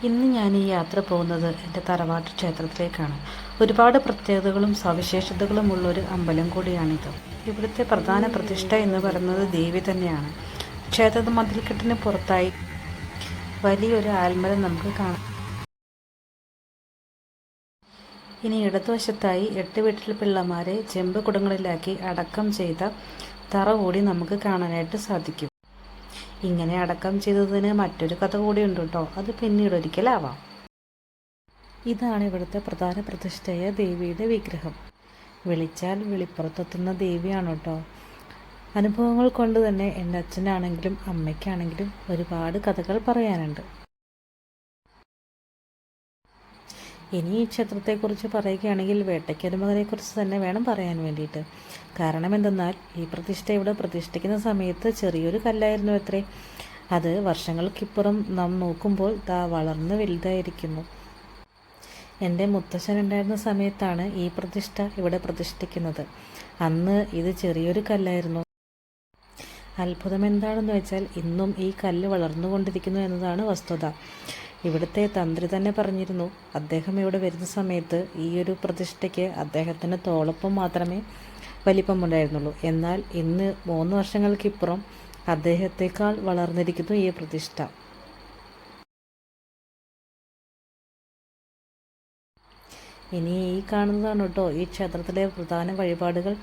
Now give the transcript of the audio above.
ഇന്ന് ഞാൻ ഈ യാത്ര പോകുന്നത് എൻ്റെ തറവാട്ട് ക്ഷേത്രത്തിലേക്കാണ്. ഒരുപാട് പ്രത്യേകതകളും സവിശേഷതകളുമുള്ളൊരു അമ്പലം കൂടിയാണിത്. ഇവിടുത്തെ പ്രധാന പ്രതിഷ്ഠ എന്ന് പറയുന്നത് ദേവി തന്നെയാണ്. ക്ഷേത്ര മതിൽക്കെട്ടിന് പുറത്തായി വലിയൊരു ആൽമരം നമുക്ക് കാണാം. ഇനി ഇടതുവശത്തായി 8 വീട്ടിൽ പിള്ളമാരെ ചെമ്പ് കുടങ്ങളിലാക്കി അടക്കം ചെയ്ത തറ കൂടി നമുക്ക് കാണാനായിട്ട് സാധിക്കും. ഇങ്ങനെ അടക്കം ചെയ്തതിന് മറ്റൊരു കഥ കൂടിയുണ്ട് കേട്ടോ. അത് പിന്നീട് ഒരിക്കലാവാം. ഇതാണ് ഇവിടുത്തെ പ്രധാന പ്രതിഷ്ഠയായ ദേവിയുടെ വിഗ്രഹം. വിളിച്ചാൽ വിളിപ്പുറത്തെത്തുന്ന ദേവിയാണ് കേട്ടോ. അനുഭവങ്ങൾ കൊണ്ട് തന്നെ എൻ്റെ അച്ഛനാണെങ്കിലും അമ്മയ്ക്കാണെങ്കിലും ഒരുപാട് കഥകൾ പറയാനുണ്ട്. ഇനി ഈ ക്ഷേത്രത്തെക്കുറിച്ച് പറയുകയാണെങ്കിൽ വേട്ടയ്ക്കരുമകനെക്കുറിച്ച് തന്നെ വേണം പറയാൻ വേണ്ടിയിട്ട്. കാരണം എന്തെന്നാൽ ഈ പ്രതിഷ്ഠ ഇവിടെ പ്രതിഷ്ഠിക്കുന്ന സമയത്ത് ചെറിയൊരു കല്ലായിരുന്നു അത്രേ. അത് വർഷങ്ങൾക്കിപ്പുറം നാം നോക്കുമ്പോൾ വളർന്ന് വലുതായിരിക്കുന്നു. എൻ്റെ മുത്തശ്ശൻ ഉണ്ടായിരുന്ന സമയത്താണ് ഈ പ്രതിഷ്ഠ ഇവിടെ പ്രതിഷ്ഠിക്കുന്നത്. അന്ന് ഇത് ചെറിയൊരു കല്ലായിരുന്നു. അത്ഭുതം എന്താണെന്ന് വെച്ചാൽ ഇന്നും ഈ കല്ല് വളർന്നുകൊണ്ടിരിക്കുന്നു എന്നതാണ് വസ്തുത. ഇവിടുത്തെ തന്ത്രി തന്നെ പറഞ്ഞിരുന്നു, അദ്ദേഹം ഇവിടെ വരുന്ന സമയത്ത് ഈ ഒരു പ്രതിഷ്ഠയ്ക്ക് അദ്ദേഹത്തിൻ്റെ തോളൊപ്പം മാത്രമേ വലിപ്പമുണ്ടായിരുന്നുള്ളൂ. എന്നാൽ ഇന്ന് 3 വർഷങ്ങൾക്കിപ്പുറം അദ്ദേഹത്തെക്കാൾ വളർന്നിരിക്കുന്നു ഈ പ്രതിഷ്ഠ. ഇനി ഈ കാണുന്നതാണ് കേട്ടോ ഈ ക്ഷേത്രത്തിലെ പ്രധാന വഴിപാടുകൾ.